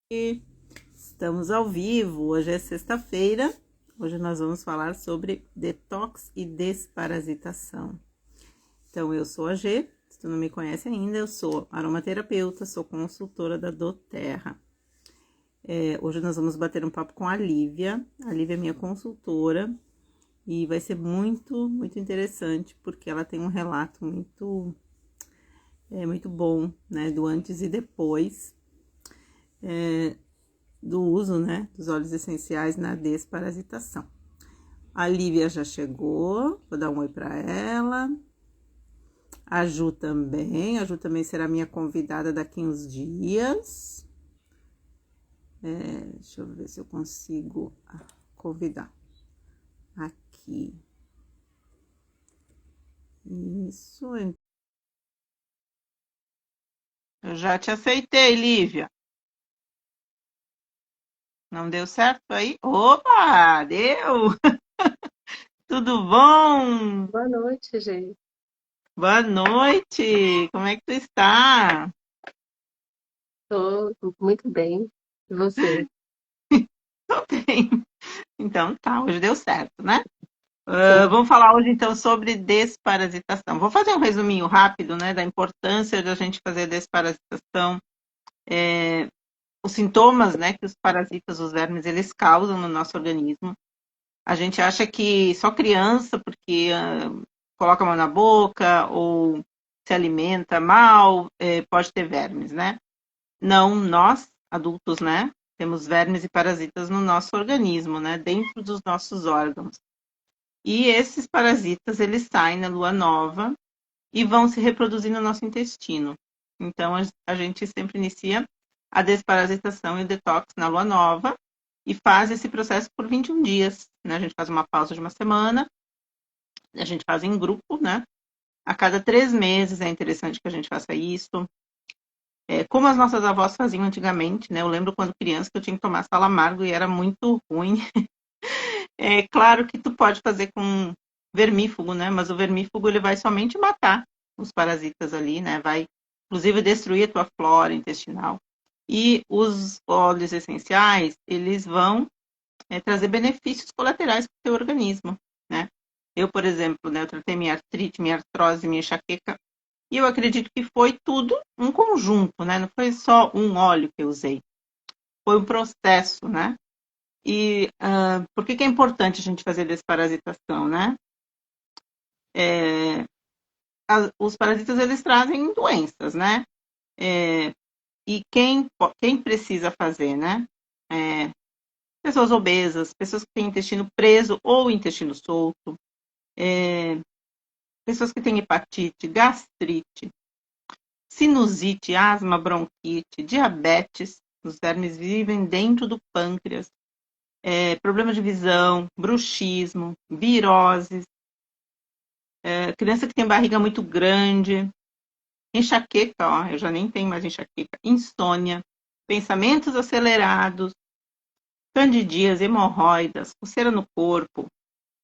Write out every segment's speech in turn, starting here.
E estamos ao vivo, hoje é sexta-feira. Hoje nós vamos falar sobre detox e desparasitação. Então, eu sou a G, se tu não me conhece ainda, eu sou aromaterapeuta, sou consultora da doTERRA. Hoje nós vamos bater um papo com a Lívia. A Lívia é minha consultora e vai ser muito interessante, porque ela tem um relato muito bom, né, do antes e depois do uso, né, dos óleos essenciais na desparasitação. A Lívia já chegou, vou dar um oi para ela. A Ju também será minha convidada daqui uns dias. Deixa eu ver se eu consigo convidar aqui. Isso. Eu já te aceitei, Lívia. Não deu certo aí? Opa, deu! Tudo bom? Boa noite, gente. Boa noite! Como é que tu está? Estou muito bem. E você? Tô bem. Então tá, hoje deu certo, né? Sim. Vamos falar hoje então sobre desparasitação. Vou fazer um resuminho rápido, né, da importância da gente fazer desparasitação, os sintomas, né, que os parasitas, os vermes, eles causam no nosso organismo. A gente acha que só criança, porque coloca a mão na boca ou se alimenta mal, pode ter vermes, né? Não, nós, adultos, né, temos vermes e parasitas no nosso organismo, né, dentro dos nossos órgãos. E esses parasitas, eles saem na lua nova e vão se reproduzir no nosso intestino. Então, a gente sempre inicia a desparasitação e o detox na lua nova e faz esse processo por 21 dias, né? A gente faz uma pausa de uma semana, a gente faz em grupo, né? A cada 3 meses é interessante que a gente faça isso. Como as nossas avós faziam antigamente, né? Eu lembro quando criança que eu tinha que tomar sal amargo e era muito ruim. É claro que tu pode fazer com vermífugo, né? Mas o vermífugo ele vai somente matar os parasitas ali, né? Vai, inclusive, destruir a tua flora intestinal. E os óleos essenciais, eles vão trazer benefícios colaterais para o teu organismo, né? Eu, por exemplo, né, eu tratei minha artrite, minha artrose, minha enxaqueca, e eu acredito que foi tudo um conjunto, né? Não foi só um óleo que eu usei, foi um processo, né? E por que é importante a gente fazer desparasitação, né? Os parasitas, eles trazem doenças, né? É, e quem precisa fazer, né? É, pessoas obesas, pessoas que têm intestino preso ou intestino solto, pessoas que têm hepatite, gastrite, sinusite, asma, bronquite, diabetes, os vermes vivem dentro do pâncreas, problema de visão, bruxismo, viroses, criança que tem barriga muito grande, enxaqueca, ó, eu já nem tenho mais enxaqueca, insônia, pensamentos acelerados, candidíase, hemorroidas, coceira no corpo,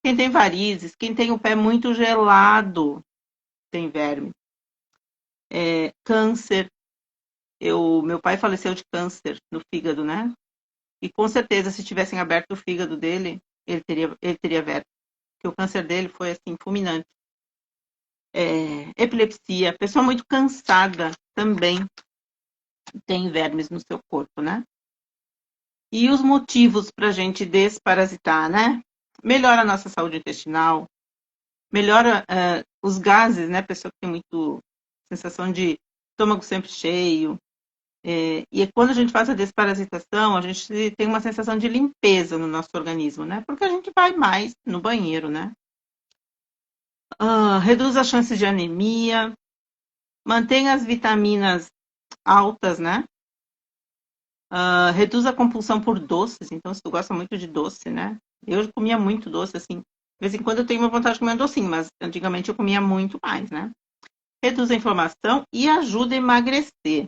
quem tem varizes, quem tem o pé muito gelado, tem verme, câncer. Meu pai faleceu de câncer no fígado, né? E com certeza, se tivessem aberto o fígado dele, ele teria verme. Porque o câncer dele foi assim, fulminante. Epilepsia, pessoa muito cansada também tem vermes no seu corpo, né? E os motivos para a gente desparasitar, né? Melhora a nossa saúde intestinal, melhora os gases, né? Pessoa que tem muito sensação de estômago sempre cheio. E quando a gente faz a desparasitação, a gente tem uma sensação de limpeza no nosso organismo, né? Porque a gente vai mais no banheiro, né? Reduz as chances de anemia, mantém as vitaminas altas, né? Reduz a compulsão por doces. Então, se tu gosta muito de doce, né? Eu comia muito doce, assim. De vez em quando eu tenho uma vontade de comer um docinho, mas antigamente eu comia muito mais, né? Reduz a inflamação e ajuda a emagrecer.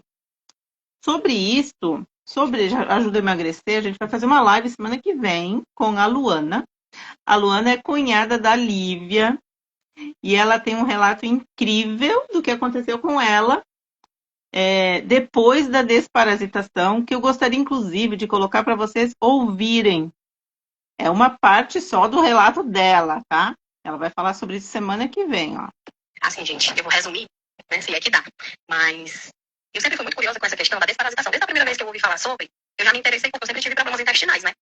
Sobre isso, sobre ajuda a emagrecer, a gente vai fazer uma live semana que vem com a Luana. A Luana é cunhada da Lívia e ela tem um relato incrível do que aconteceu com ela depois da desparasitação, que eu gostaria, inclusive, de colocar para vocês ouvirem. É uma parte só do relato dela, tá? Ela vai falar sobre isso semana que vem, ó. Assim, gente, eu vou resumir, né, se é que dá. Mas eu sempre fui muito curiosa com essa questão da desparasitação. Desde a primeira vez que eu ouvi falar sobre, eu já me interessei porque eu sempre tive problemas intestinais, né?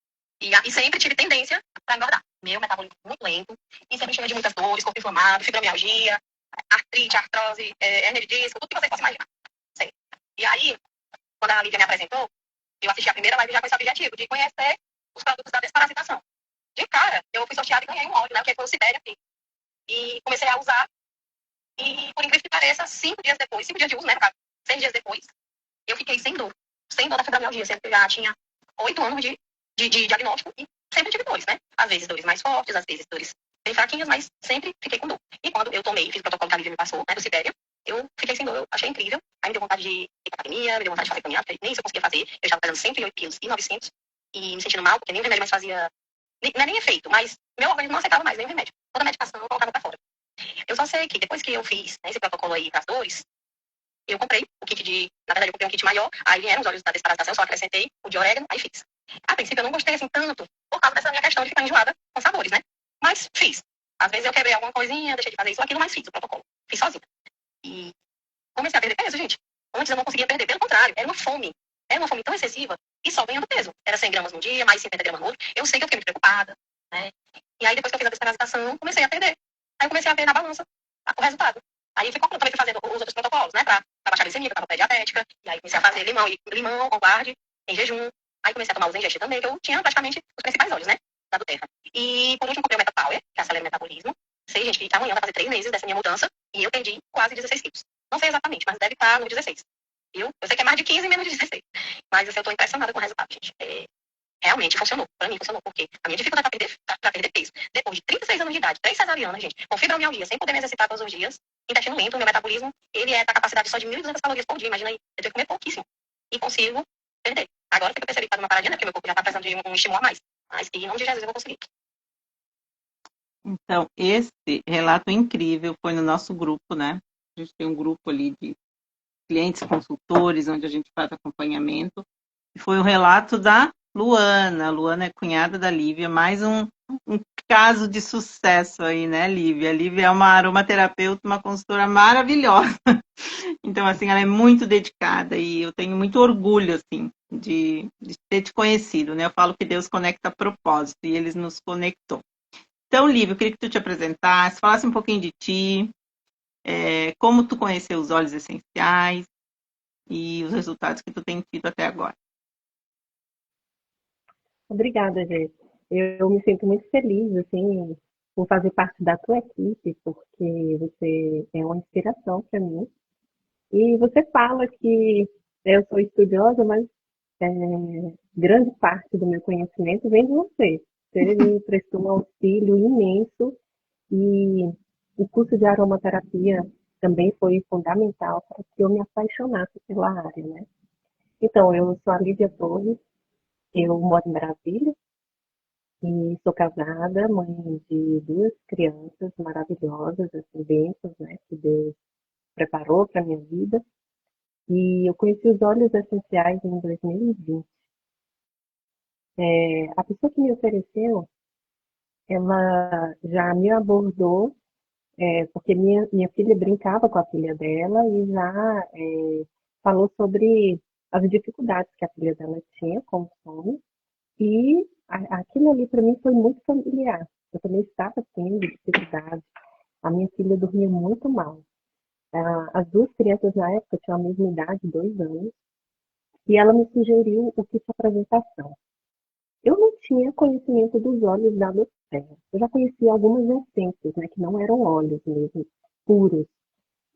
E sempre tive tendência para engordar. Meu metabolismo muito lento, e sempre cheio de muitas dores, corpo inflamado, fibromialgia, artrite, artrose, hernia de disco, tudo que você possa imaginar. Sempre. E aí, quando a Lívia me apresentou, eu assisti a primeira live já com esse objetivo, de conhecer os produtos da desparasitação. De cara, eu fui sorteada e ganhei um óleo, né, que foi o Sibéria aqui. E comecei a usar, e por incrível que pareça, 5 dias depois, 5 dias de uso, né, no caso, 6 dias depois, eu fiquei sem dor da fibromialgia, sempre já tinha 8 anos de diagnóstico e sempre tive dores, né? Às vezes dores mais fortes, às vezes dores bem fraquinhas, mas sempre fiquei com dor. E quando eu tomei, fiz o protocolo que a Lívia me passou, né, do Sibéria, eu fiquei sem dor, eu achei incrível. Aí me deu vontade de ir pra academia, me deu vontade de fazer caminhada, porque nem isso eu conseguia fazer. Eu estava pesando 108 quilos e 900 e me sentindo mal, porque nem o remédio mais fazia, não é nem efeito, mas meu organismo não aceitava mais nem o remédio. Toda a medicação eu colocava pra fora. Eu só sei que depois que eu fiz, né, esse protocolo aí pras dores, eu comprei o kit na verdade eu comprei um kit maior, aí vieram os óleos da desparasitação, eu só acrescentei o de orégano, aí fiz. A princípio eu não gostei assim tanto, por causa dessa minha questão de ficar enjoada com sabores, né? Mas fiz. Às vezes eu quebrei alguma coisinha, deixei de fazer isso ou aquilo, mas fiz o protocolo. Fiz sozinha. E comecei a perder peso, gente. Antes eu não conseguia perder, pelo contrário, era uma fome. Era uma fome tão excessiva e só ganhando peso. Era 100 gramas no dia, mais 50 gramas no outro. Eu sei que eu fiquei muito preocupada, né? E aí depois que eu fiz a desparasitação, comecei a perder. Aí eu comecei a ver na balança o resultado. Aí eu também fui fazendo os outros protocolos, né? Pra baixar a glicemia, que eu tava pré-diabética. E aí comecei a fazer limão com guarde, em jejum. Aí comecei a tomar os Zengest também, que eu tinha praticamente os principais óleos, né? Da Terra. E por último comprei o Metapower, que acelera o metabolismo. Sei, gente, que amanhã vai fazer 3 meses dessa minha mudança. E eu perdi quase 16 quilos. Não sei exatamente, mas deve estar no 16. Viu? Eu sei que é mais de 15 e menos de 16. Mas assim, eu tô impressionada com o resultado, gente. Realmente funcionou. Pra mim funcionou, porque a minha dificuldade pra perder peso, depois de 36 anos de idade, 3 cesarianas, gente, com fibromialgia, sem poder me exercitar todos os dias, intestino lento, meu metabolismo, ele é da capacidade só de 1.200 calorias por dia, imagina aí, eu tenho que comer pouquíssimo. E consigo perder. Agora que eu percebi que faz uma paradinha, né, porque meu corpo já tá precisando de um estímulo a mais. Mas em nome de Jesus eu vou conseguir. Então, esse relato incrível foi no nosso grupo, né? A gente tem um grupo ali de clientes consultores, onde a gente faz acompanhamento. E foi o relato da Luana. A Luana é cunhada da Lívia, mais um caso de sucesso aí, né, Lívia? A Lívia é uma aromaterapeuta, uma consultora maravilhosa. Então, assim, ela é muito dedicada e eu tenho muito orgulho, assim, de ter te conhecido, né? Eu falo que Deus conecta a propósito e eles nos conectou. Então, Lívia, eu queria que tu te apresentasse, falasse um pouquinho de ti, como tu conheceu os óleos essenciais e os resultados que tu tem tido até agora. Obrigada, Jê. Eu me sinto muito feliz, assim, por fazer parte da tua equipe, porque você é uma inspiração para mim. E você fala que eu sou estudiosa, mas é, grande parte do meu conhecimento vem de você. Você me prestou um auxílio imenso e o curso de aromaterapia também foi fundamental para que eu me apaixonasse pela área, né? Então, eu sou a Lívia Torres, eu moro em Brasília e sou casada, mãe de 2 crianças maravilhosas, assim, bênçãos, né, que Deus preparou para minha vida. E eu conheci os óleos essenciais em 2020. A pessoa que me ofereceu, ela já me abordou, porque minha filha brincava com a filha dela e já falou sobre as dificuldades que a filha dela tinha com o sono. E aquilo ali para mim foi muito familiar. Eu também estava tendo dificuldade. A minha filha dormia muito mal. As 2 crianças na época tinham a mesma idade, 2 anos, e ela me sugeriu o kit apresentação. Eu não tinha conhecimento dos óleos da doTERRA. Eu já conhecia algumas essências, né, que não eram óleos mesmo, puros.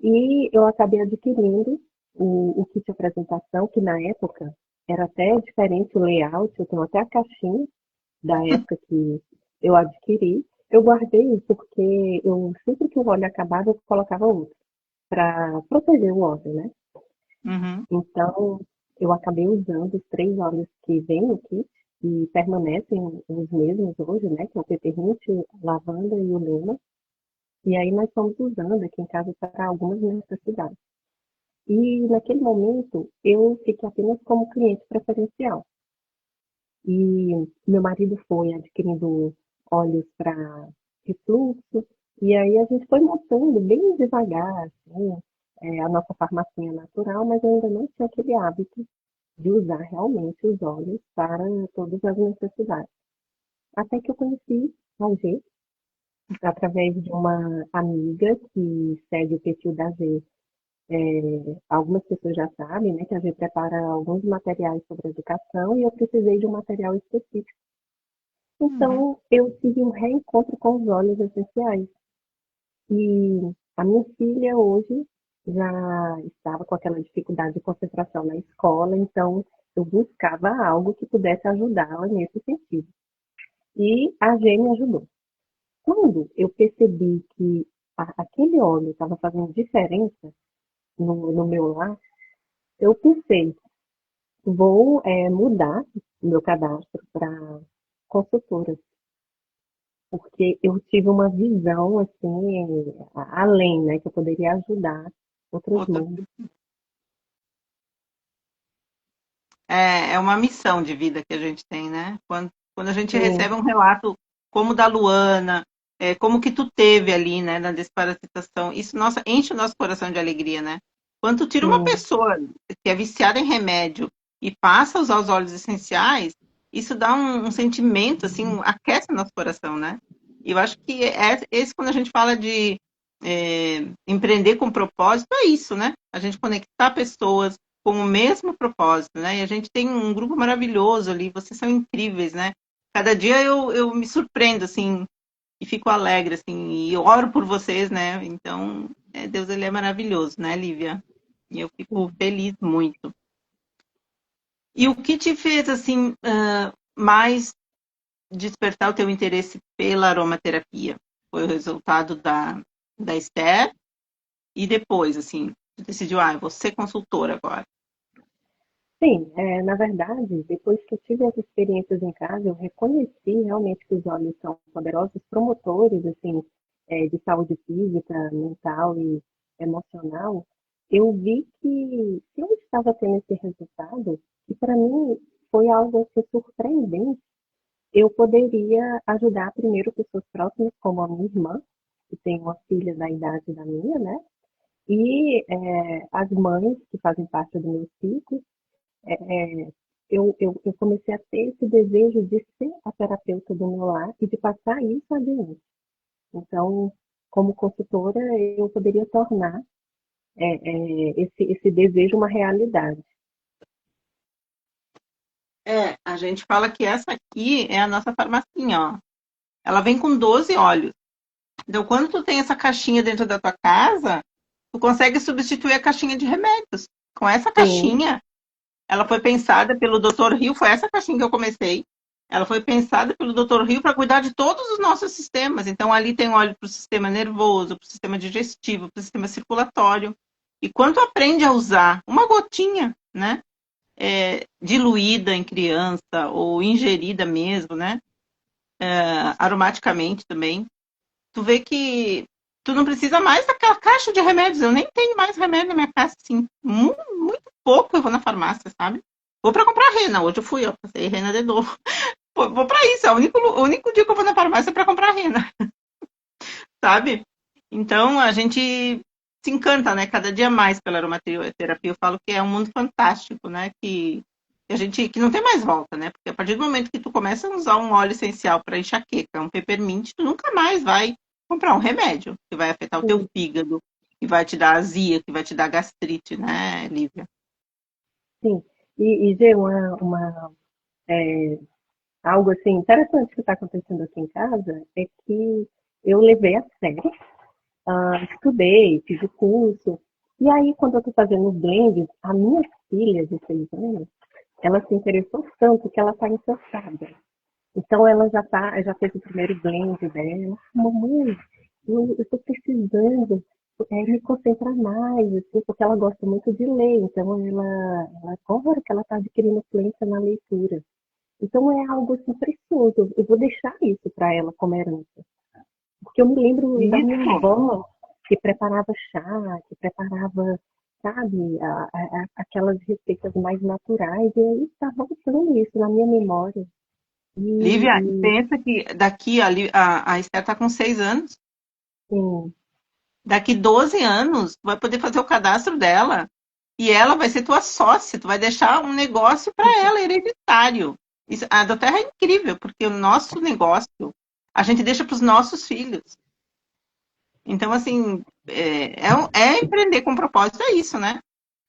E eu acabei adquirindo o kit apresentação, que na época era até diferente o layout, eu tenho até a caixinha da época que eu adquiri. Eu guardei porque eu sempre que o óleo acabava, eu colocava outro, para proteger o óleo, né? Uhum. Então, eu acabei usando os 3 óleos que vêm no kit e permanecem os mesmos hoje, né? Que é o peppermint, lavanda e o lima. E aí nós estamos usando aqui em casa para algumas necessidades. E naquele momento eu fiquei apenas como cliente preferencial. E meu marido foi adquirindo óleos para refluxo, e aí a gente foi montando bem devagar, assim, a nossa farmacinha natural, mas eu ainda não tinha aquele hábito de usar realmente os óleos para todas as necessidades. Até que eu conheci a G, através de uma amiga que segue o perfil da G. Algumas pessoas já sabem, né, que a gente prepara alguns materiais sobre educação e eu precisei de um material específico. Uhum. Então, eu tive um reencontro com os óleos essenciais. E a minha filha hoje já estava com aquela dificuldade de concentração na escola, então eu buscava algo que pudesse ajudá-la nesse sentido. E a G me ajudou. Quando eu percebi que aquele óleo estava fazendo diferença no meu lar, eu pensei, vou mudar o meu cadastro para consultora, porque eu tive uma visão assim, além, né, que eu poderia ajudar outras Outra. mães. É uma missão de vida que a gente tem, né? Quando a gente Sim, recebe um relato como o da Luana, como que tu teve ali, né, na desparasitação, isso, nossa, enche o nosso coração de alegria, né? Quando tu tira uma sim, pessoa que é viciada em remédio e passa a usar os óleos essenciais, isso dá um sentimento, assim, aquece o nosso coração, né? E eu acho que esse, quando a gente fala de empreender com propósito, é isso, né? A gente conectar pessoas com o mesmo propósito, né? E a gente tem um grupo maravilhoso ali, vocês são incríveis, né? Cada dia eu me surpreendo, assim, e fico alegre, assim, e oro por vocês, né? Então, Deus, ele é maravilhoso, né, Lívia? E eu fico sim. feliz muito. E o que te fez, assim, mais despertar o teu interesse pela aromaterapia? Foi o resultado da Esther? E depois, assim, tu decidiu, eu vou ser consultora agora. Sim, na verdade, depois que eu tive as experiências em casa, eu reconheci realmente que os óleos são poderosos promotores, assim, de saúde física, mental e emocional. Eu vi que se eu estava tendo esse resultado, e para mim foi algo assim, surpreendente, eu poderia ajudar primeiro pessoas próximas, como a minha irmã, que tem uma filha da idade da minha, né? E as mães que fazem parte do meu ciclo, eu comecei a ter esse desejo de ser a terapeuta do meu lar e de passar isso adiante. Então, como consultora, eu poderia tornar esse desejo uma realidade. A gente fala que essa aqui é a nossa farmacinha, ó. Ela vem com 12 óleos. Então, quando tu tem essa caixinha dentro da tua casa, tu consegue substituir a caixinha de remédios. Com essa Sim, caixinha, ela foi pensada pelo Dr. Hill, foi essa caixinha que eu comecei. Ela foi pensada pelo Dr. Hill para cuidar de todos os nossos sistemas. Então, ali tem óleo para o sistema nervoso, para o sistema digestivo, para o sistema circulatório. E quando tu aprende a usar uma gotinha, né, diluída em criança ou ingerida mesmo, né, aromaticamente também, tu vê que tu não precisa mais daquela caixa de remédios. Eu nem tenho mais remédio na minha casa, assim. Muito, muito pouco eu vou na farmácia, sabe? Vou para comprar rena. Hoje eu fui, ó, passei rena de novo. Vou para isso. É o único dia que eu vou na farmácia é para comprar rena, sabe? Então a gente se encanta, né? Cada dia mais pela aromaterapia. Eu falo que é um mundo fantástico, né? Que não tem mais volta, né? Porque a partir do momento que tu começa a usar um óleo essencial para enxaqueca, um peppermint, tu nunca mais vai comprar um remédio que vai afetar o teu sim, fígado, que vai te dar azia, que vai te dar gastrite, né, Lívia? sim. Gê, algo assim interessante que está acontecendo aqui em casa é que eu levei a sério, estudei, fiz o curso, e aí quando eu estou fazendo os blends, a minha filha de 6 anos, ela se interessou tanto que ela está interessada. Então ela já fez o primeiro blend dela. Mamãe, eu estou precisando me concentrar mais, assim, porque ela gosta muito de ler. Então ela agora que ela está adquirindo fluência na leitura. Então é algo assim precioso. Eu vou deixar isso para ela como herança. Porque eu me lembro da minha Isso. avó que preparava chá, que preparava sabe? Aquelas receitas mais naturais. E aí está voltando isso na minha memória. Lívia, E pensa que daqui a Esther está com 6 anos. sim, Daqui 12 anos, tu vai poder fazer o cadastro dela. E ela vai ser tua sócia. Tu vai deixar um negócio para ela, hereditário. A da Terra é incrível, porque o nosso negócio a gente deixa para os nossos filhos. Então, assim, é empreender com propósito, é isso, né?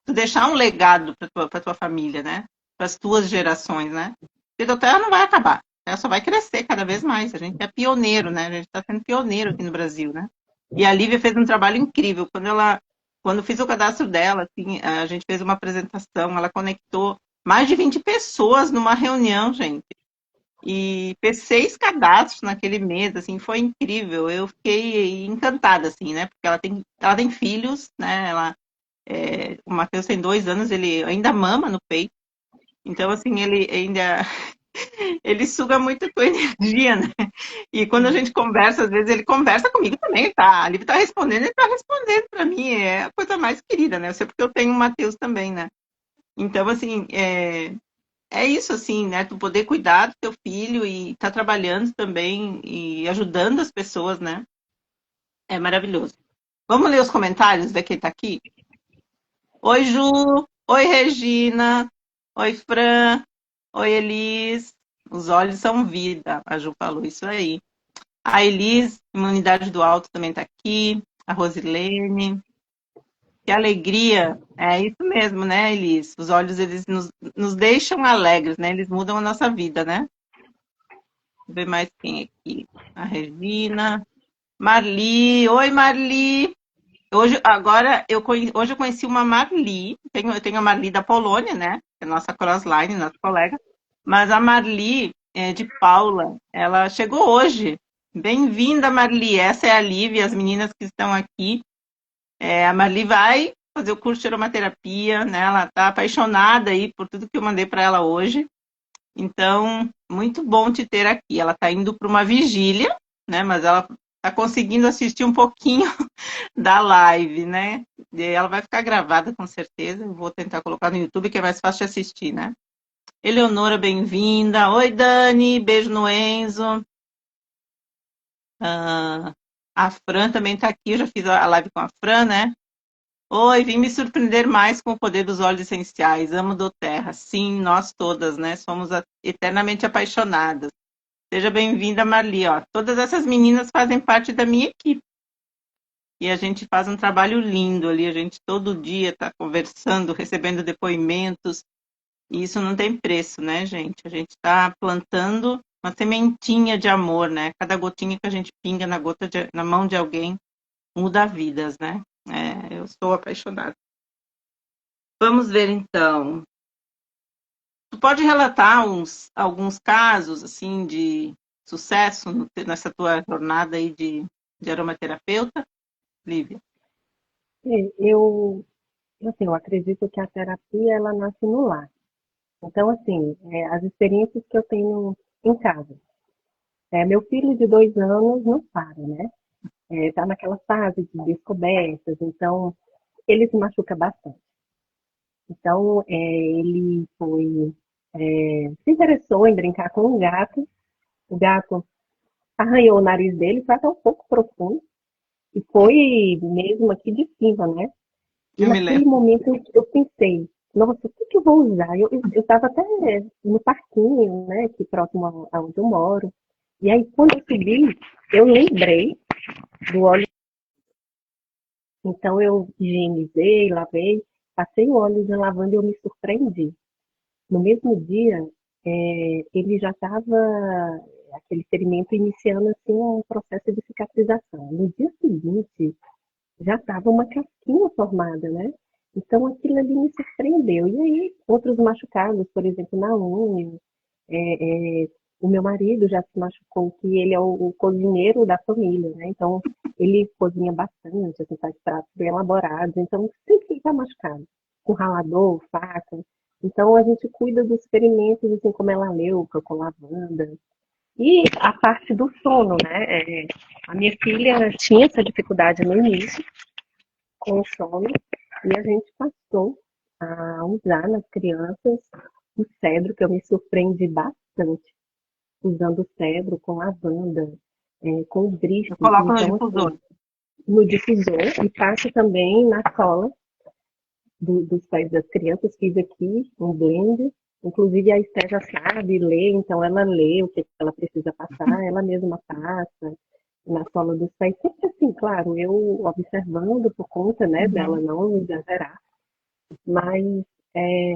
Tu deixar um legado para tua família, né? Para as tuas gerações, né? Porque a Terra não vai acabar. Ela só vai crescer cada vez mais. A gente é pioneiro, né? A gente está sendo pioneiro aqui no Brasil, né? E a Lívia fez um trabalho incrível. Quando fiz o cadastro dela, assim, a gente fez uma apresentação, ela conectou mais de 20 pessoas numa reunião, gente. E fez 6 cadastros naquele mês, assim, foi incrível. Eu fiquei encantada, assim, né? Porque ela tem filhos, né? O Matheus tem 2 anos, ele ainda mama no peito. Então, assim, ele ainda ele suga muito a tua energia, né? E quando a gente conversa, às vezes ele conversa comigo também, tá? A Liv tá respondendo, ele tá respondendo para mim, é a coisa mais querida, né? Eu sei porque eu tenho o Matheus também, né? Então, assim, é isso, assim, né? Tu poder cuidar do teu filho e tá trabalhando também e ajudando as pessoas, né? É maravilhoso. Vamos ler os comentários da quem tá aqui? Oi, Ju. Oi, Regina. Oi, Fran. Oi, Elis. Os olhos são vida. A Ju falou isso aí. A Elis, Imunidade do Alto, também tá aqui. A Rosilene. Que alegria. É isso mesmo, né, Elis? Os olhos, eles nos deixam alegres, né? Eles mudam a nossa vida, né? Deixa eu ver mais quem aqui. A Regina. Marli. Oi, Marli. Hoje eu conheci uma Marli. Eu tenho a Marli da Polônia, né? Que é nossa crossline, nossa colega. Mas a Marli de Paula, ela chegou hoje. Bem-vinda, Marli. Essa é a Lívia, as meninas que estão aqui. A Marli vai fazer o curso de aromaterapia, né? Ela está apaixonada aí por tudo que eu mandei para ela hoje. Então, muito bom te ter aqui. Ela está indo para uma vigília, né? Mas ela está conseguindo assistir um pouquinho da live, né? E ela vai ficar gravada com certeza. Eu vou tentar colocar no YouTube, que é mais fácil de assistir, né? Eleonora, bem-vinda. Oi, Dani. Beijo no Enzo. A Fran também está aqui. Eu já fiz a live com a Fran, né? Oi, vim me surpreender mais com o poder dos óleos essenciais. Amo do Terra. Sim, nós todas, né? Somos eternamente apaixonadas. Seja bem-vinda, Marli. Ó, todas essas meninas fazem parte da minha equipe. E a gente faz um trabalho lindo ali. A gente todo dia está conversando, recebendo depoimentos. E isso não tem preço, né, gente? A gente está plantando uma sementinha de amor, né? Cada gotinha que a gente pinga na mão de alguém muda vidas, né? Eu sou apaixonada. Vamos ver então. Tu pode relatar alguns casos assim de sucesso nessa tua jornada aí de aromaterapeuta, Lívia? eu acredito que a terapia, ela nasce no lar. Então, assim, as experiências que eu tenho em casa. Meu filho de 2 anos não para, né? Tá naquela fase de descobertas, então ele se machuca bastante. Então, ele se interessou em brincar com um gato. O gato arranhou o nariz dele, foi até um pouco profundo, e foi mesmo aqui de cima, né? E Eu me naquele lembro. momento eu pensei, nossa, o que eu vou usar? Eu estava até no parquinho, né, aqui próximo aonde eu moro. E aí, quando eu subi, eu lembrei do óleo. Então, eu higienizei, lavei, passei o óleo de lavanda e eu me surpreendi. No mesmo dia, ele já estava, aquele ferimento, iniciando assim, um processo de cicatrização. No dia seguinte, já estava uma casquinha formada, né? Então aquilo ali me surpreendeu. E aí, outros machucados, por exemplo, na unha. É, é, o meu marido já se machucou, que ele é o cozinheiro da família, né? Então, ele cozinha bastante, assim, faz pratos bem elaborados. Então, sempre fica machucado, com ralador, faca. Então, a gente cuida dos ferimentos, assim, como melaleuca, com lavanda. E a parte do sono, né? A minha filha tinha essa dificuldade no início, com o sono. E a gente passou a usar nas crianças o cedro, que eu me surpreendi bastante, usando o cedro com lavanda, com grife. Eu coloco no Então, difusor. assim, no difusor e passo também na cola dos pés das crianças. Fiz aqui um blend. Inclusive a Esté já sabe ler, então ela lê o que ela precisa passar, ela mesma passa na sola dos pés. Sempre assim, claro, eu observando por conta, né, dela Uhum. não exagerar. Mas é,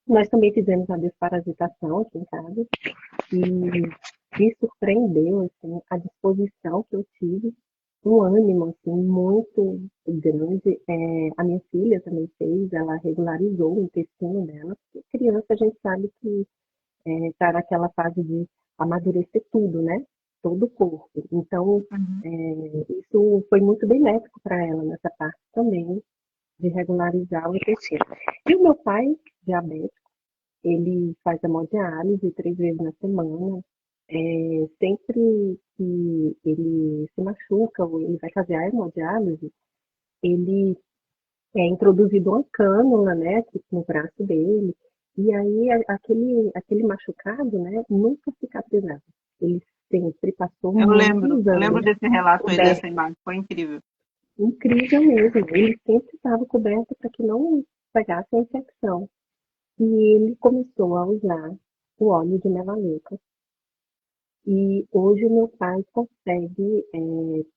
nós também fizemos a desparasitação aqui em casa e me surpreendeu assim, a disposição que eu tive, um ânimo assim, muito grande. A minha filha também fez, ela regularizou o intestino dela, porque criança a gente sabe que está naquela fase de amadurecer tudo, né? Todo o corpo. Então, Uhum. isso foi muito benéfico para ela nessa parte também, de regularizar o intestino. E o meu pai, diabético, ele faz hemodiálise 3 vezes na semana. Sempre que ele se machuca ou ele vai fazer a hemodiálise, ele é introduzido uma cânula, né, aqui no braço dele, e aí aquele machucado, né, nunca cicatrizava. Ele sempre passou muitos Eu lembro anos desse relato aí, dessa coberto, imagem, foi incrível. incrível mesmo. Ele sempre estava coberto para que não pegasse a infecção. E ele começou a usar o óleo de melaleuca. E hoje o meu pai consegue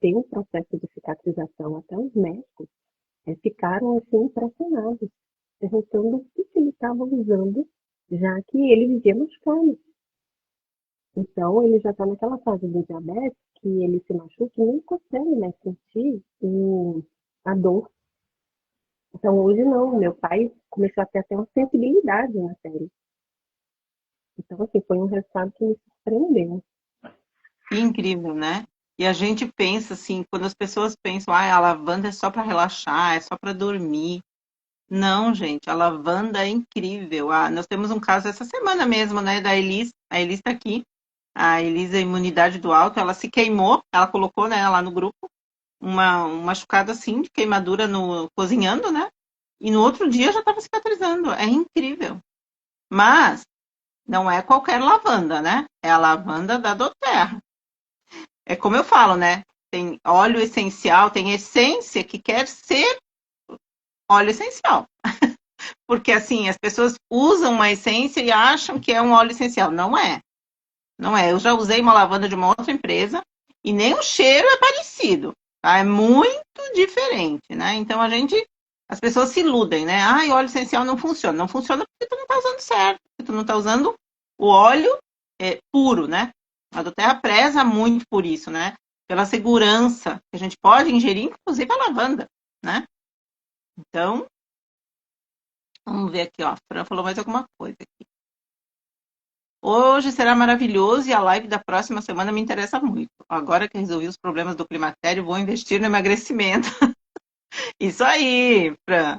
ter um processo de cicatrização. Até os médicos ficaram assim impressionados, perguntando o que ele estava usando, já que ele vivia machucado. Então ele já está naquela fase do diabetes que ele se machuca e nem consegue mais sentir a dor. Então hoje não, meu pai começou a ter até uma sensibilidade na pele. Então assim, foi um resultado que me surpreendeu. Que incrível, né? E a gente pensa assim, quando as pessoas pensam, ah, a lavanda é só para relaxar, é só para dormir. Não, gente, a lavanda é incrível. Ah, nós temos um caso essa semana mesmo, né, da Elis. A Elis está aqui. A Elis, a imunidade do alto, ela se queimou, ela colocou, né, lá no grupo, um machucado assim, de queimadura no cozinhando, né? E no outro dia já estava cicatrizando. É incrível. Mas não é qualquer lavanda, né? É a lavanda da doTERRA. É como eu falo, né? Tem óleo essencial, tem essência que quer ser óleo essencial. Porque assim, as pessoas usam uma essência e acham que é um óleo essencial. Não é. Não é. Eu já usei uma lavanda de uma outra empresa e nem o cheiro é parecido. Tá? É muito diferente, né? Então as pessoas se iludem, né? Ah, óleo essencial não funciona. Não funciona porque tu não está usando certo, porque tu não está usando o óleo puro, né? A doTERRA preza muito por isso, né? Pela segurança que a gente pode ingerir, inclusive a lavanda, né? Então, vamos ver aqui, ó. A Fran falou mais alguma coisa aqui. Hoje será maravilhoso e a live da próxima semana me interessa muito. Agora que resolvi os problemas do climatério, vou investir no emagrecimento. Isso aí, Fran.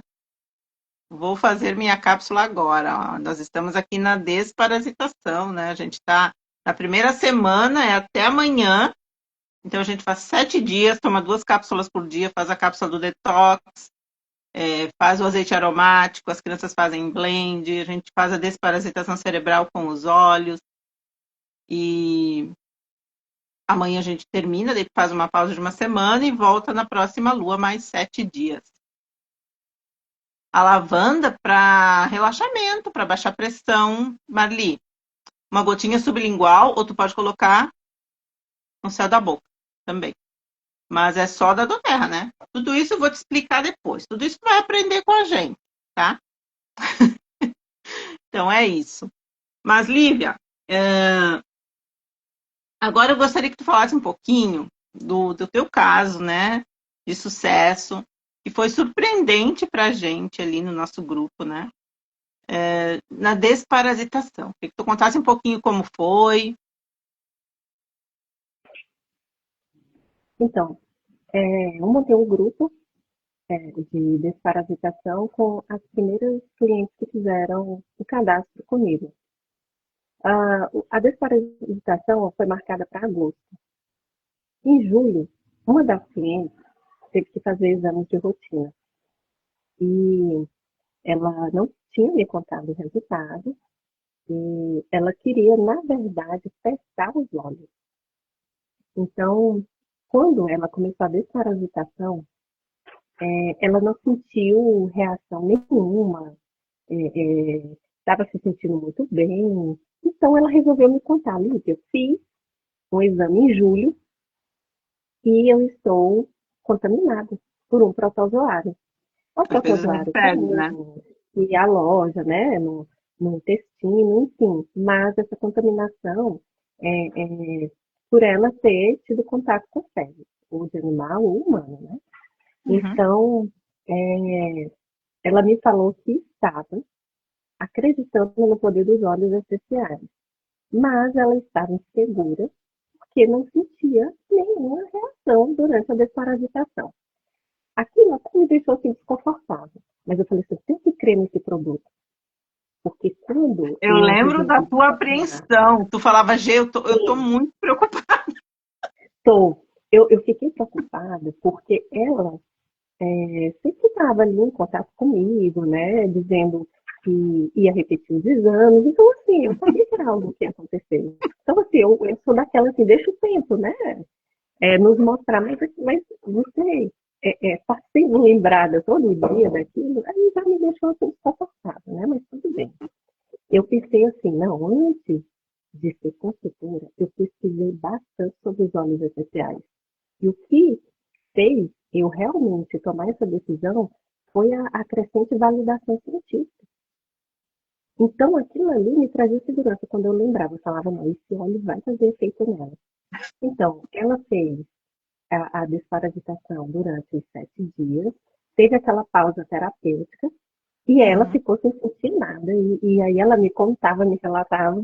Vou fazer minha cápsula agora. Ó. Nós estamos aqui na desparasitação, né? A gente está na primeira semana, é até amanhã. Então a gente faz 7 dias, toma 2 cápsulas por dia, faz a cápsula do detox, faz o azeite aromático, as crianças fazem blend, a gente faz a desparasitação cerebral com os olhos. E amanhã a gente termina, daí faz uma pausa de uma semana e volta na próxima lua mais 7 dias. A lavanda para relaxamento, para baixar pressão. Marli, uma gotinha sublingual, ou tu pode colocar no céu da boca também. Mas é só da doTERRA, né? Tudo isso eu vou te explicar depois. Tudo isso tu vai aprender com a gente, tá? Então é isso. Mas, Lívia, agora eu gostaria que tu falasse um pouquinho do teu caso, né? De sucesso, que foi surpreendente pra gente ali no nosso grupo, né? Na desparasitação. Queria que tu contasse um pouquinho como foi. Então, eu montei um grupo de desparasitação com as primeiras clientes que fizeram o cadastro comigo. A desparasitação foi marcada para agosto. Em julho, uma das clientes teve que fazer exames de rotina. e ela não tinha me contado o resultado, e ela queria, na verdade, testar os olhos. Então, quando ela começou a desparasitação, ela não sentiu reação nenhuma, estava se sentindo muito bem. Então, ela resolveu me contar, Lívia, eu fiz um exame em julho e eu estou contaminada por um protozoário. O Às vezes a gente protozoário perde, né? comum, que aloja, né, no intestino, enfim, mas essa contaminação por ela ter tido contato com fezes, ou de animal ou humano, né? Uhum. Então, é, ela me falou que estava acreditando no poder dos óleos essenciais, mas ela estava insegura porque não sentia nenhuma reação durante a desparasitação. Aquilo até me deixou assim desconfortável, mas eu falei assim, eu tenho que crer nesse produto, porque quando Eu eu lembro da resolvi tua tomar, apreensão. Tu falava, Gê, eu tô sim, muito preocupada. eu fiquei preocupada porque ela sempre estava ali em contato comigo, né, dizendo que ia repetir os exames. Então, assim, eu sabia que era algo que ia acontecer. Então, assim, eu sou daquela assim, deixa o tempo, né, nos mostrar, mas não sei, tá sendo lembrada todo dia daquilo, aí já me deixou assim, desconfortável, né, mas tudo bem. Eu pensei assim, não, antes de ser consultora, eu pesquisei bastante sobre os óleos essenciais. E o que fez eu realmente tomar essa decisão foi a crescente validação científica. Então, aquilo ali me trazia segurança quando eu lembrava. Eu falava, não, esse óleo vai fazer efeito nela. Então, ela fez a desparasitação durante os 7 dias, teve aquela pausa terapêutica e ela Uhum. ficou sem sentir nada. E aí ela me contava, me relatava.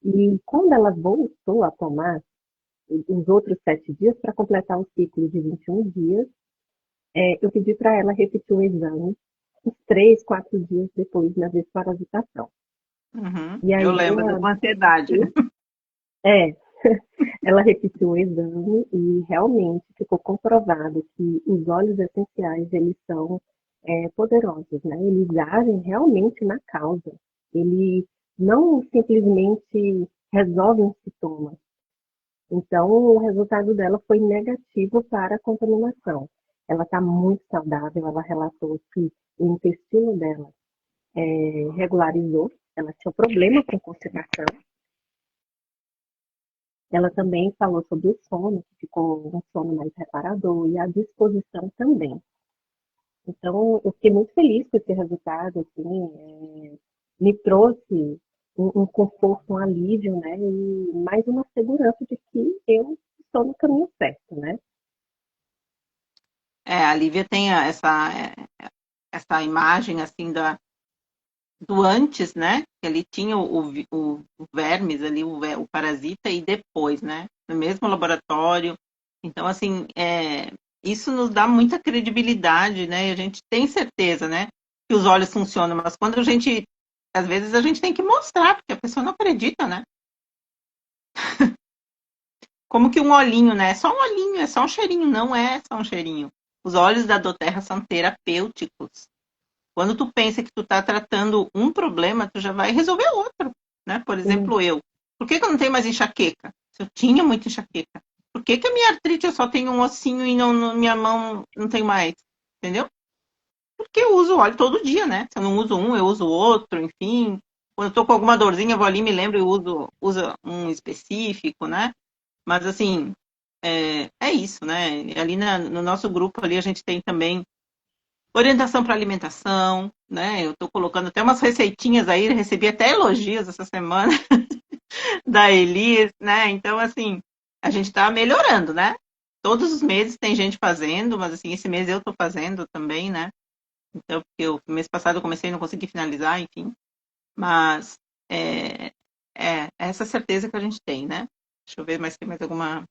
E quando ela voltou a tomar os outros 7 dias, para completar o ciclo de 21 dias, eu pedi para ela repetir o exame uns 3, 4 dias depois da desparasitação. Uhum. E Eu aí lembro da tua ansiedade. é, ela repetiu o exame e realmente ficou comprovado que os óleos essenciais, eles são poderosos, né? Eles agem realmente na causa. Eles não simplesmente resolvem os sintomas. Então, o resultado dela foi negativo para a contaminação. Ela está muito saudável, ela relatou que o intestino dela regularizou, ela tinha problema com constipação. Ela também falou sobre o sono, que ficou um sono mais reparador, e a disposição também. Então, eu fiquei muito feliz com esse resultado, assim, me trouxe um conforto, um alívio, né, e mais uma segurança de que eu estou no caminho certo, né. A Lívia tem essa imagem assim do antes, né? Que ele tinha o vermes ali, o parasita, e depois, né? No mesmo laboratório. Então, assim, isso nos dá muita credibilidade, né? E a gente tem certeza, né? Que os olhos funcionam, mas quando a gente, às vezes, a gente tem que mostrar, porque a pessoa não acredita, né? Como que um olhinho, né? É só um olhinho, é só um cheirinho, não é só um cheirinho. Os óleos da doTERRA são terapêuticos. Quando tu pensa que tu tá tratando um problema, tu já vai resolver outro, né? Por Sim, exemplo, eu. Por que que eu não tenho mais enxaqueca? Se eu tinha muita enxaqueca. Por que que a minha artrite eu só tenho um ossinho e minha mão não tenho mais? Entendeu? Porque eu uso óleo todo dia, né? Se eu não uso um, eu uso outro, enfim. Quando eu tô com alguma dorzinha, eu vou ali, me lembro e uso um específico, né? Mas assim, é isso, né? Ali no nosso grupo ali a gente tem também orientação para alimentação, né? Eu estou colocando até umas receitinhas aí, recebi até elogios essa semana da Elis, né? Então, assim, a gente está melhorando, né? Todos os meses tem gente fazendo, mas assim, esse mês eu estou fazendo também, né? Então, porque o mês passado eu comecei e não consegui finalizar, enfim. Mas é essa certeza que a gente tem, né? Deixa eu ver mais se tem mais alguma.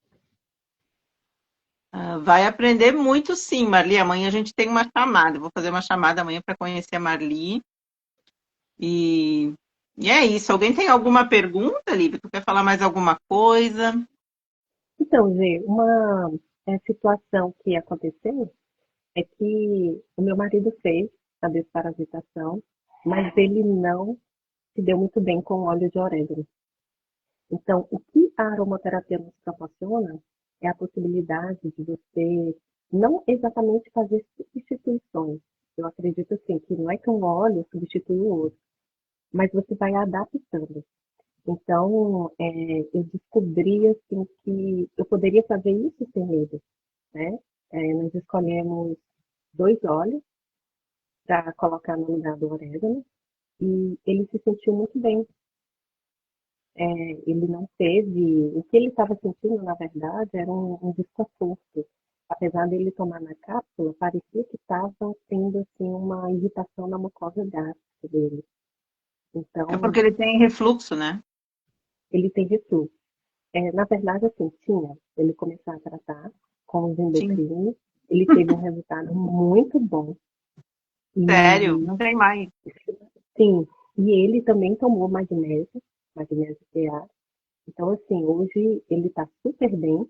Vai aprender muito sim, Marli. Amanhã a gente tem uma chamada. Eu vou fazer uma chamada amanhã para conhecer a Marli. E, e é isso. Alguém tem alguma pergunta, Lívia? Tu quer falar mais alguma coisa? então, Gê, uma situação que aconteceu é que o meu marido fez a desparasitação, mas ele não se deu muito bem com óleo de orégano. Então, o que a aromaterapia nos proporciona é a possibilidade de você não exatamente fazer substituições. Eu acredito assim, que não é que um óleo substitui o outro, mas você vai adaptando. Então, eu descobri assim, que eu poderia fazer isso sem medo, né? Nós escolhemos 2 óleos para colocar no lugar do orégano e ele se sentiu muito bem. Ele não teve. O que ele estava sentindo, na verdade, era um desconforto. Apesar dele tomar na cápsula, parecia que estava tendo assim, uma irritação na mucosa gástrica dele. É Então, porque ele tem refluxo, né? ele tem refluxo. Na verdade, assim, ele começou a tratar com os Sim. endocrinos, ele teve um resultado muito bom. Sério, E, não tem mais. sim, e ele também tomou magnésio PA. Então, assim, hoje ele está super bem.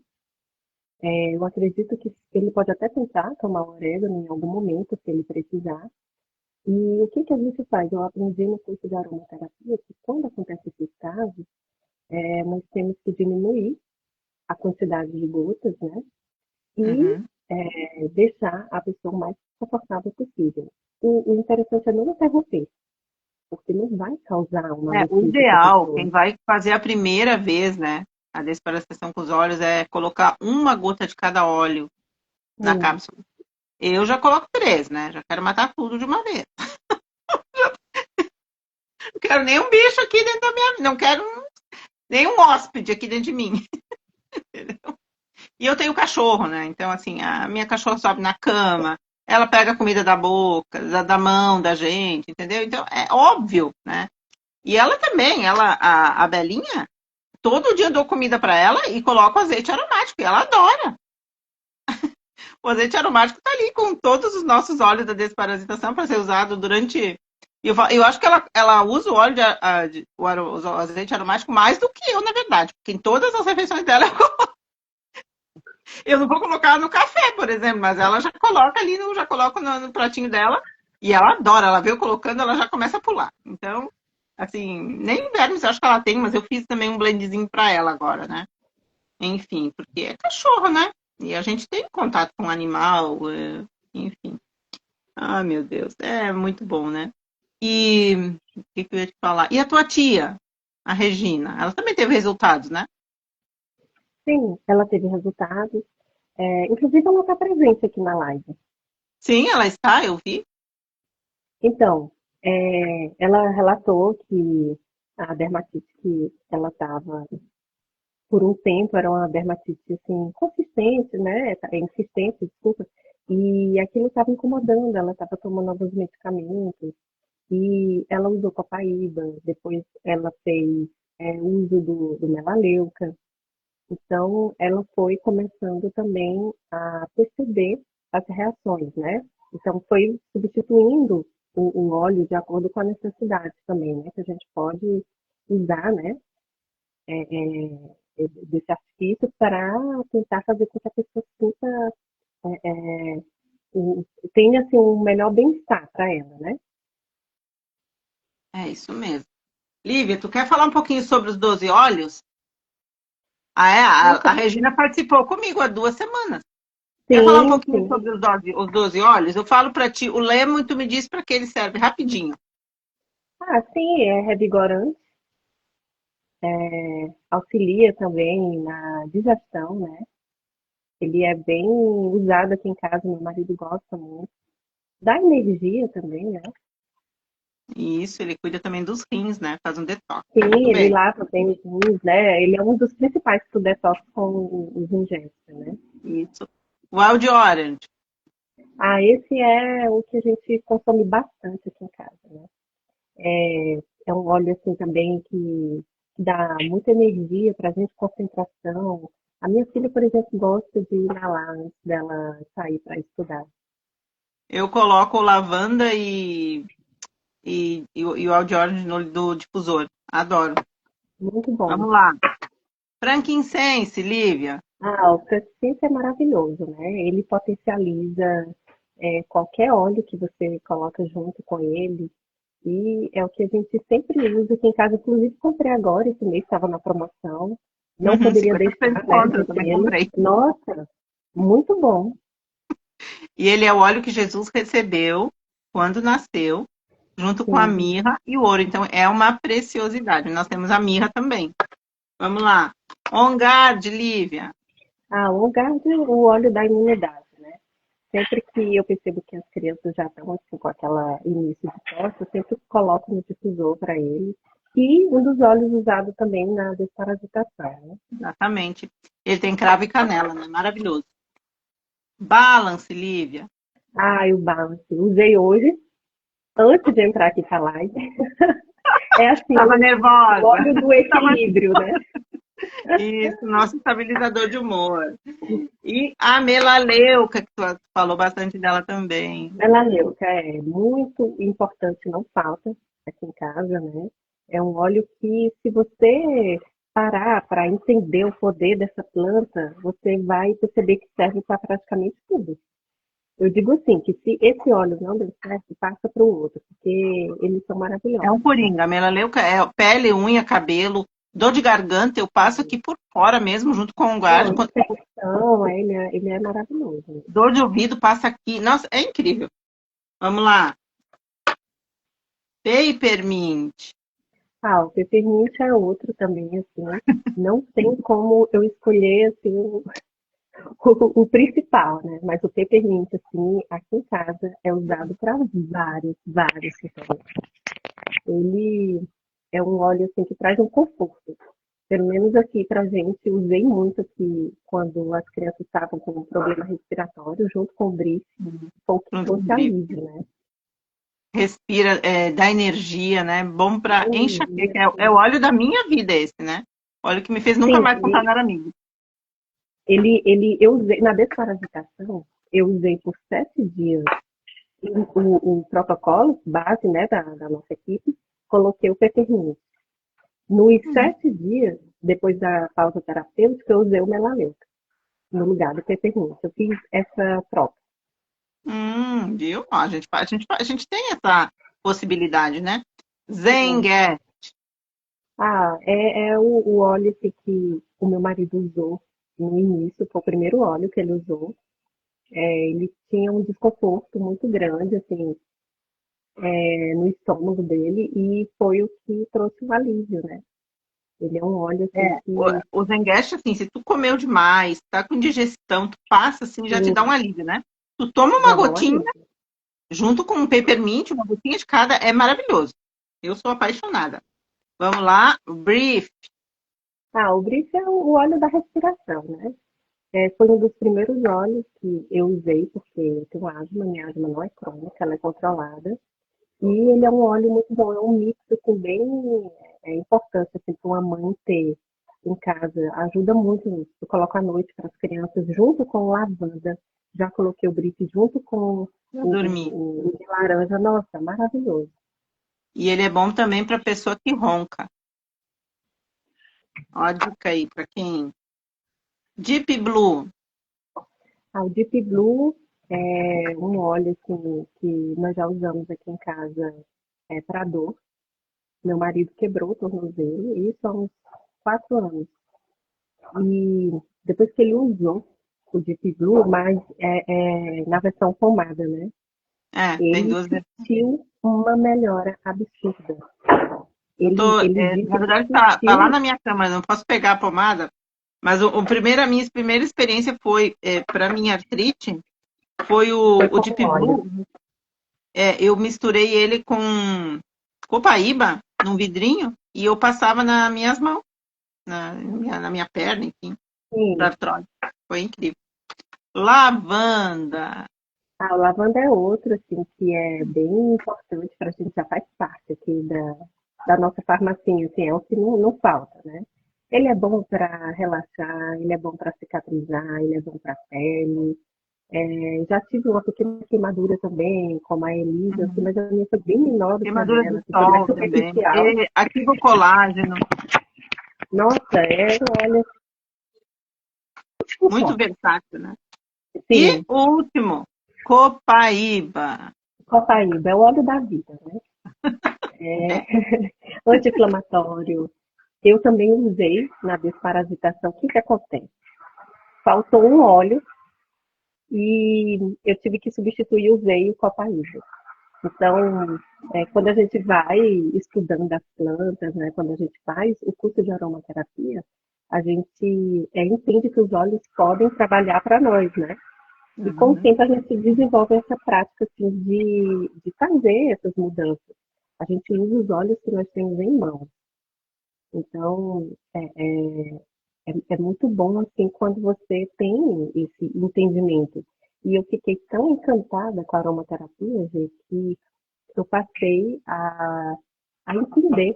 Eu acredito que ele pode até tentar tomar orégano em algum momento, se ele precisar. E o que que a gente faz? Eu aprendi no curso de aromaterapia que quando acontece esses casos, nós temos que diminuir a quantidade de gotas, né? E Uhum. deixar a pessoa o mais confortável possível. O interessante é não interromper, porque não vai causar um O malefício para a ideal, pessoa. quem vai fazer a primeira vez, né? A desparasitação com os óleos é colocar uma gota de cada óleo na Sim, cápsula. Eu já coloco 3, né? Já quero matar tudo de uma vez. Não quero nenhum bicho aqui dentro da minha. Não quero nenhum hóspede aqui dentro de mim. E eu tenho cachorro, né? Então, assim, a minha cachorra sobe na cama, ela pega a comida da boca, da mão da gente, entendeu? Então, é óbvio, né? E ela também, a Belinha, todo dia eu dou comida para ela e coloco azeite aromático, e ela adora. O azeite aromático está ali com todos os nossos óleos da desparasitação para ser usado durante. Eu acho que ela usa o óleo o azeite aromático mais do que eu, na verdade, porque em todas as refeições dela eu não vou colocar no café, por exemplo, mas ela já coloca ali, já coloca no pratinho dela e ela adora. Ela veio colocando, ela já começa a pular. Então, assim, nem vermes eu acho que ela tem, mas eu fiz também um blendzinho para ela agora, né? Enfim, porque é cachorro, né? E a gente tem contato com o animal, enfim. Ah, meu Deus, é muito bom, né? E o que eu ia te falar? E a tua tia, a Regina, ela também teve resultados, né? sim, ela teve resultados. Inclusive, ela está presente aqui na live. Sim, ela está, eu vi. Então, ela relatou que a dermatite que ela estava por um tempo era uma dermatite assim, consistente, né? Insistente, desculpa. E aquilo estava incomodando, ela estava tomando alguns medicamentos e ela usou copaíba, depois ela fez uso do melaleuca. Então, ela foi começando também a perceber as reações, né? Então, foi substituindo o óleo de acordo com a necessidade também, né? Que a gente pode usar, né? Desse artifício para tentar fazer com que a pessoa sinta, é, é, tenha assim, um melhor bem-estar para ela, né? É isso mesmo. Lívia, tu quer falar um pouquinho sobre os 12 óleos? Ah, é? A Então, Regina participou comigo há 2 semanas. Quer falar um sim, pouquinho sim. sobre os 12 óleos? Eu falo para ti o lema e tu me diz para que ele serve, rapidinho. Ah, sim, é revigorante, auxilia também na digestão, né? Ele é bem usado aqui em casa, meu marido gosta muito. Dá energia também, né? E isso, ele cuida também dos rins, né? Faz um detox. Sim, Muito ele bem. lava bem os rins, né? Ele é um dos principais pro detox com os ingestos, né? Isso. Wild Orange. Ah, esse é o que a gente consome bastante aqui em casa, né? É um óleo assim também que dá muita energia pra gente, concentração. A minha filha, por exemplo, gosta de inalar antes dela sair para estudar. Eu coloco lavanda e o Wild Orange do difusor. Adoro. Muito bom. Vamos lá. Frankincense, Lívia. Ah, o frankincense é maravilhoso, né? Ele potencializa. qualquer óleo que você coloca junto com ele. E é o que a gente sempre usa aqui em casa. Inclusive, comprei agora, esse mês estava na promoção. Não Uhum, poderia 50% de deixar, né, desconto, eu de também tê-lo. comprei. Nossa, muito bom. E ele é o óleo que Jesus recebeu quando nasceu, junto com a Sim. mirra e o ouro. Então, é uma preciosidade. Nós temos a mirra também. Vamos lá. On guard, Lívia. O gás é o óleo da imunidade, né? Sempre que eu percebo que as crianças já estão assim, com aquela início de tosse, eu sempre coloco no difusor para eles. E um dos óleos usados também na desparasitação, né? Exatamente. Ele tem cravo e canela, né? Maravilhoso. Balance, Lívia. E o Balance. Usei hoje, antes de entrar aqui para a live. É assim, Estava o nervosa. óleo do equilíbrio, né? Isso, nosso estabilizador de humor. E a melaleuca, que tu falou bastante dela também. Melaleuca é muito importante, não falta aqui em casa, né? É um óleo que, se você parar para entender o poder dessa planta, você vai perceber que serve para praticamente tudo. Eu digo assim, que se esse óleo não der certo, passa para o outro, porque eles são É um maravilhosos. coringa. A melaleuca é pele, unha, cabelo, dor de garganta. Eu passo aqui por fora mesmo, junto com o guarda. Não, infecção, ele é maravilhoso. Dor de ouvido passa aqui. Nossa, é incrível. Vamos lá. Peppermint. O peppermint é outro também, assim. Não tem como eu escolher, assim, o principal, né? Mas o peppermint, assim, aqui em casa é usado para vários sintomas. Ele é um óleo, assim, que traz um conforto. Pelo menos aqui pra gente, usei muito aqui quando as crianças estavam com um problema respiratório, junto com o brief, foi o que Junto com o trouxe brief. alívio, né? Respira, dá energia, né? Bom para Energia, enxaqueca. É o óleo da minha vida esse, né? Óleo que me fez nunca sim, mais passar nada amigo. eu usei, na desparasitação, eu usei por 7 dias o protocolo base, né, da nossa equipe, coloquei o peppermint. Nos 7 dias, depois da pausa terapêutica, eu usei o melaleuca no lugar do peppermint. Eu fiz essa troca. Viu? Ó, a gente tem essa possibilidade, né? Sim. Zengué. É o óleo assim, que o meu marido usou no início, foi o primeiro óleo que ele usou. Ele tinha um desconforto muito grande, assim, no estômago dele, e foi o que trouxe o alívio, né? Ele é um óleo assim que, O Zengueste, assim, se tu comeu demais, tá com indigestão, tu passa, assim, já te dá um sim, alívio, né? Tu toma uma já dá um gotinha, alívio. junto com um peppermint, uma gotinha de cada, é maravilhoso. Eu sou apaixonada. Vamos lá, brief. O brief é o óleo da respiração, né? Foi um dos primeiros óleos que eu usei, porque eu tenho asma, minha asma não é crônica, ela é controlada. E ele é um óleo muito bom, é um mix assim, bem importante assim, para uma mãe ter em casa. Ajuda muito nisso. Eu coloco à noite para as crianças, junto com lavanda. Já coloquei o brief junto com Eu dormi. o de laranja. Nossa, maravilhoso. E ele é bom também para pessoa que ronca. Ó a dica aí para quem. Deep Blue. O Deep Blue é um óleo assim, que nós já usamos aqui em casa para dor. Meu marido quebrou o tornozelo, isso há uns 4 anos. E depois que ele usou o Deep Blue, mas na versão pomada, né? Tem Ele duas versões. sentiu uma melhora absurda. Eu Ele, tô, ele disse na que verdade, tá lá sentiu. na minha cama, eu não posso pegar a pomada, mas a minha primeira experiência foi, para minha artrite, foi Foi o com Deep óleo. Blue. Eu misturei ele com copaíba, num vidrinho, e eu passava nas minhas mãos, na minha perna, enfim, para Sim. artrose. Foi incrível. Lavanda. O lavanda é outro, assim, que é bem importante para a gente, já faz parte aqui da nossa farmacinha, assim, é o que não falta, né? Ele é bom para relaxar, ele é bom para cicatrizar, ele é bom para pele. Já tive uma pequena queimadura também, como a Elisa, assim, Uhum. mas a minha foi bem menor do que a Queimadura do dela, assim, foi mais sol também. superficial. Ativa o colágeno. Nossa, olha, muito Muito forte. versátil, né? E Sim, o último. Copaíba. Copaíba é o óleo da vida, né? É. Anti-inflamatório. Eu também usei na desparasitação. O que que acontece? Faltou um óleo e eu tive que substituir, usei o Copaíba. Então, quando a gente vai estudando as plantas, né, quando a gente faz o curso de aromaterapia, a gente entende que os óleos podem trabalhar para nós, né? E com o Uhum. tempo a gente desenvolve essa prática assim, de fazer essas mudanças. A gente usa os óleos que nós temos em mãos. Então, é muito bom assim quando você tem esse entendimento. E eu fiquei tão encantada com a aromaterapia, gente, que eu passei a entender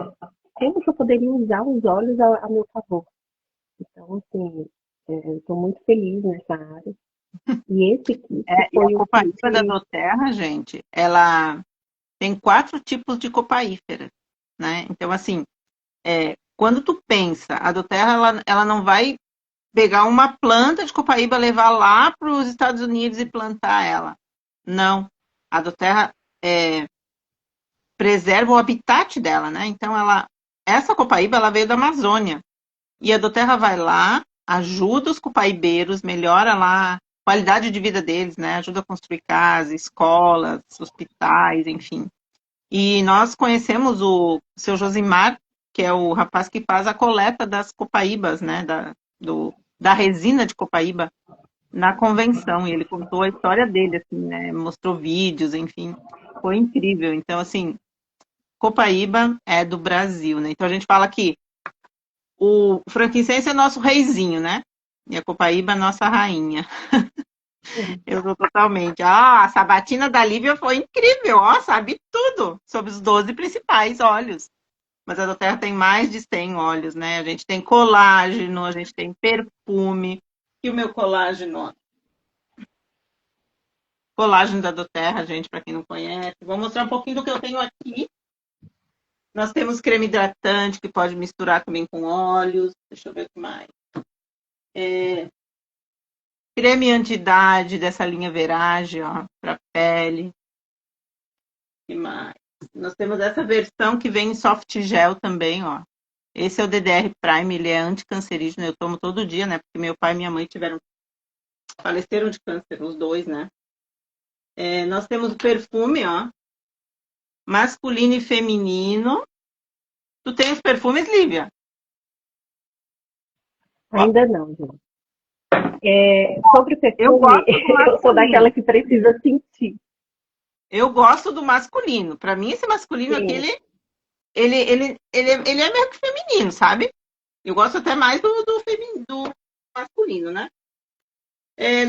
como que eu poderia usar os óleos a meu favor. Então, assim, eu estou muito feliz nessa área. E esse kit E a foi o kit. copaíba da doTERRA, gente, ela tem 4 tipos de copaíferas, né? Então, assim, quando tu pensa, a doTERRA, ela não vai pegar uma planta de copaíba, levar lá para os Estados Unidos e plantar ela. Não. A doTERRA preserva o habitat dela, né? Então, essa copaíba, ela veio da Amazônia. E a doTERRA vai lá, ajuda os copaibeiros, melhora lá a qualidade de vida deles, né? Ajuda a construir casas, escolas, hospitais, enfim. E nós conhecemos o seu Josimar, que é o rapaz que faz a coleta das copaíbas, né? Da resina de copaíba na convenção. E ele contou a história dele, assim, né? Mostrou vídeos, enfim. Foi incrível. Então, assim, copaíba é do Brasil, né? Então a gente fala que o frankincense é nosso reizinho, né? E a copaíba é nossa rainha. Eu sou totalmente. A sabatina da Lívia foi incrível, ó, sabe tudo sobre os 12 principais óleos. Mas a doTERRA tem mais de 100 óleos, né? A gente tem colágeno, a gente tem perfume. E o meu colágeno, ó. Colágeno da doTERRA, gente, para quem não conhece. Vou mostrar um pouquinho do que eu tenho aqui. Nós temos creme hidratante que pode misturar também com óleos. Deixa eu ver o que mais. Creme anti-idade dessa linha Verage, ó, para pele. O que mais? Nós temos essa versão que vem em soft gel também, ó. Esse é o DDR Prime, ele é anticancerígeno, eu tomo todo dia, né? Porque meu pai e minha mãe faleceram de câncer, os dois, né? Nós temos o perfume, ó, masculino e feminino. Tu tem os perfumes, Lívia? Ainda não, gente. Sobre Eu perfume, gosto do eu sou masculino. daquela que precisa sentir. Eu gosto do masculino. Para mim, esse masculino aqui, Sim. ele é meio que feminino, sabe? Eu gosto até mais do masculino, né?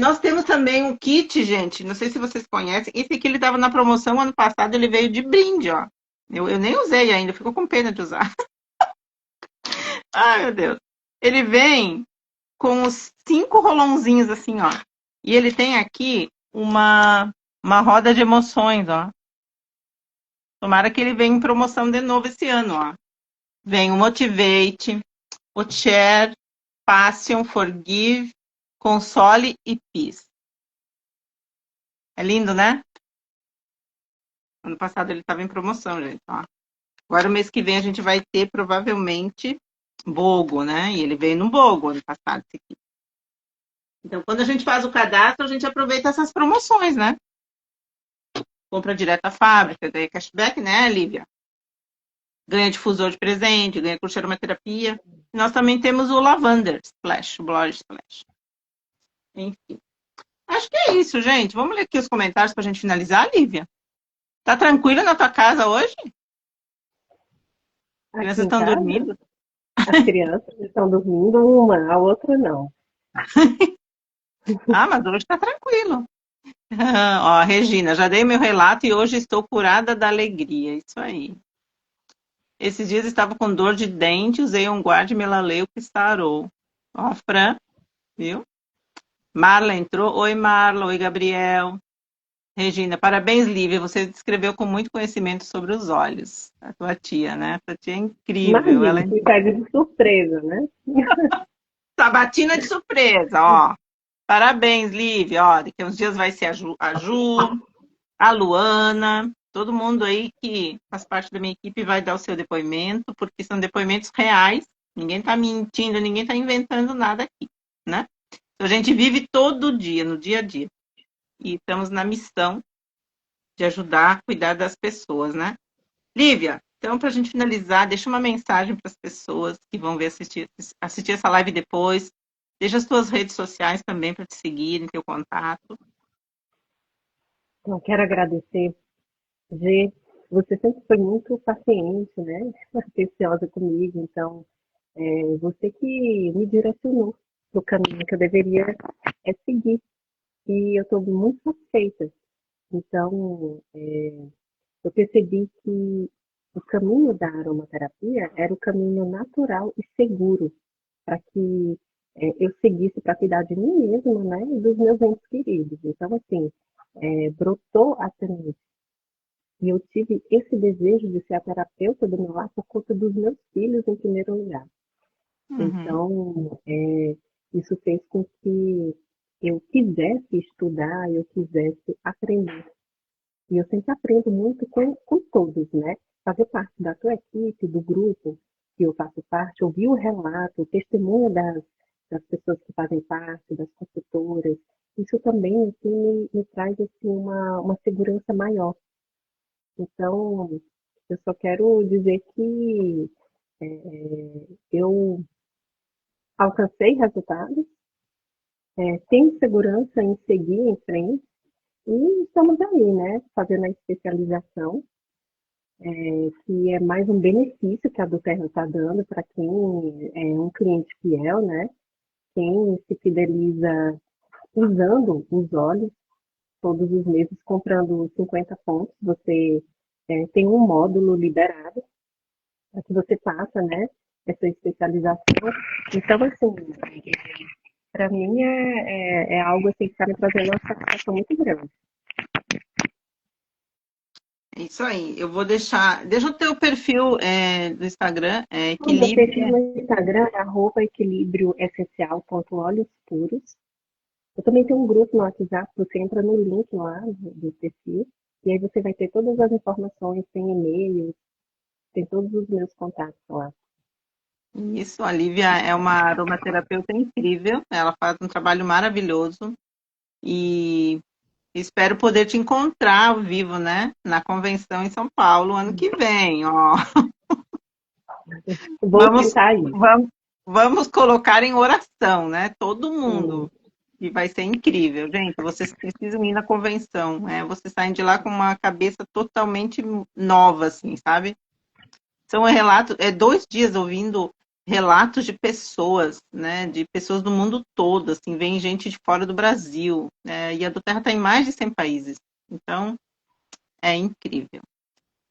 Nós temos também um kit, gente. Não sei se vocês conhecem. Esse aqui ele estava na promoção ano passado, ele veio de brinde, ó. Eu nem usei ainda, fico com pena de usar. Ai, meu Deus. Ele vem com os 5 rolãozinhos assim, ó. E ele tem aqui uma roda de emoções, ó. Tomara que ele venha em promoção de novo esse ano, ó. Vem o Motivate, o Share, Passion, Forgive, Console e Peace. É lindo, né? Ano passado ele estava em promoção, gente. Ó. Agora, o mês que vem, a gente vai ter, provavelmente, Bogo, né? E ele veio no Bogo ano passado, esse aqui. Então, quando a gente faz o cadastro, a gente aproveita essas promoções, né? Compra direto à fábrica, ganha cashback, né, Lívia? Ganha difusor de presente, ganha curso de aromaterapia. Nós também temos o Lavender Splash, o Blush Splash. Enfim. Acho que é isso, gente. Vamos ler aqui os comentários para a gente finalizar, Lívia? Tá tranquila na tua casa hoje? As Aqui crianças em estão casa, dormindo? as crianças estão dormindo uma, a outra não. Ah, mas hoje tá tranquilo. Ó, Regina, já dei meu relato e hoje estou curada da alegria. Isso aí. Esses dias estava com dor de dente, usei um guarde melaleuco que sarou. Ó, Fran, viu? Marla entrou. Oi, Marla. Oi, Gabriel. Regina, parabéns, Lívia. Você descreveu com muito conhecimento sobre os olhos. A tua tia, né? A tua tia é incrível. Ela Imagina, é me pega de surpresa, né? sabatina de surpresa, ó. Parabéns, Lívia. Ó, daqui a uns dias vai ser a Ju, a Luana, todo mundo aí que faz parte da minha equipe vai dar o seu depoimento, porque são depoimentos reais. Ninguém está mentindo, ninguém está inventando nada aqui, né? Então, a gente vive todo dia, no dia a dia. E estamos na missão de ajudar a cuidar das pessoas, né? Lívia, então, para a gente finalizar, deixa uma mensagem para as pessoas que vão ver assistir essa live depois. Deixa as tuas redes sociais também para te seguirem, teu contato. Então, quero agradecer, Gê. Você sempre foi muito paciente, né? Atenciosa comigo. Então, você que me direcionou para o caminho que eu deveria seguir. E eu estou muito satisfeita. Então, eu percebi que o caminho da aromaterapia era o caminho natural e seguro para que eu seguisse para cuidar de mim mesma, né, e dos meus entes queridos. Então, assim, brotou a semente. E eu tive esse desejo de ser a terapeuta do meu lar por conta dos meus filhos, em primeiro lugar. Uhum. Então, isso fez com que eu quisesse estudar, eu quisesse aprender. E eu sempre aprendo muito com todos, né? Fazer parte da tua equipe, do grupo que eu faço parte, ouvir o relato, o testemunho das pessoas que fazem parte, das consultoras, isso também assim, me traz assim, uma segurança maior. Então, eu só quero dizer que eu alcancei resultados, tenho segurança em seguir em frente e estamos aí, né? Fazendo a especialização que é mais um benefício que a Duterra está dando para quem é um cliente fiel, né? Quem se fideliza usando os óleos todos os meses, comprando 50 pontos, você tem um módulo liberado para que você faça, né? Essa especialização. Então, assim, para mim é algo assim, que está me trazendo uma satisfação muito grande. É isso aí. Eu vou deixar. Deixa o teu perfil do Instagram, O meu perfil Equilíbrio. no Instagram é @equilíbrioessencial.olhos puros. Eu também tenho um grupo no WhatsApp, você entra no link lá do perfil, e aí você vai ter todas as informações, tem e-mail, tem todos os meus contatos lá. Isso, a Lívia é uma aromaterapeuta incrível. Ela faz um trabalho maravilhoso. E espero poder te encontrar ao vivo, né? Na convenção em São Paulo, ano que vem, ó. Vou Vamos, tentar ir. vamos, vamos colocar em oração, né? Todo Sim, mundo. E vai ser incrível, gente. Vocês precisam ir na convenção, né? Vocês saem de lá com uma cabeça totalmente nova, assim, sabe? São relatos, 2 dias ouvindo relatos de pessoas, né? De pessoas do mundo todo, assim, vem gente de fora do Brasil, né? E a do Terra está em mais de 100 países. Então, é incrível.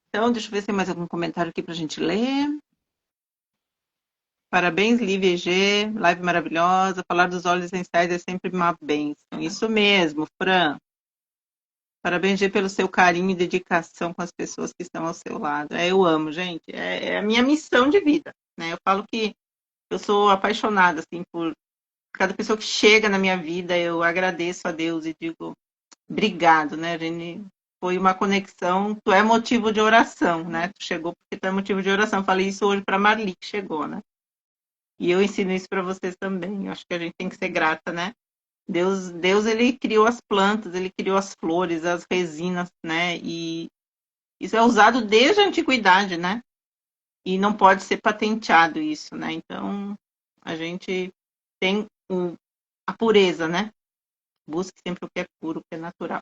Então, deixa eu ver se tem mais algum comentário aqui para a gente ler. Parabéns, Lívia e G, live maravilhosa. Falar dos óleos essenciais é sempre uma bênção. Isso mesmo, Fran. Parabéns, G, pelo seu carinho e dedicação com as pessoas que estão ao seu lado. Eu amo, gente. É a minha missão de vida, né? Eu falo que eu sou apaixonada, assim, por cada pessoa que chega na minha vida. Eu agradeço a Deus e digo obrigado, né, Jenny? Foi uma conexão. Tu é motivo de oração, né? Tu chegou porque tu é motivo de oração. Eu falei isso hoje para Marli, que chegou, né? E eu ensino isso para vocês também. Eu acho que a gente tem que ser grata, né? Deus, ele criou as plantas, ele criou as flores, as resinas, né? E isso é usado desde a antiguidade, né? E não pode ser patenteado isso, né? Então, a gente tem a pureza, né? Busque sempre o que é puro, o que é natural.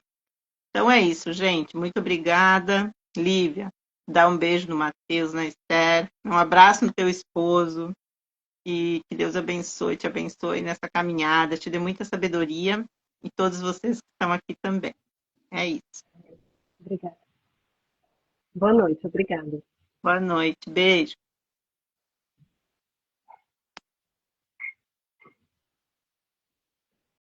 Então é isso, gente. Muito obrigada. Lívia, dá um beijo no Matheus, na Esther. Um abraço no teu esposo. E que Deus te abençoe nessa caminhada, te dê muita sabedoria e todos vocês que estão aqui também. É isso. obrigada. Boa noite, obrigada. Boa noite. Beijo.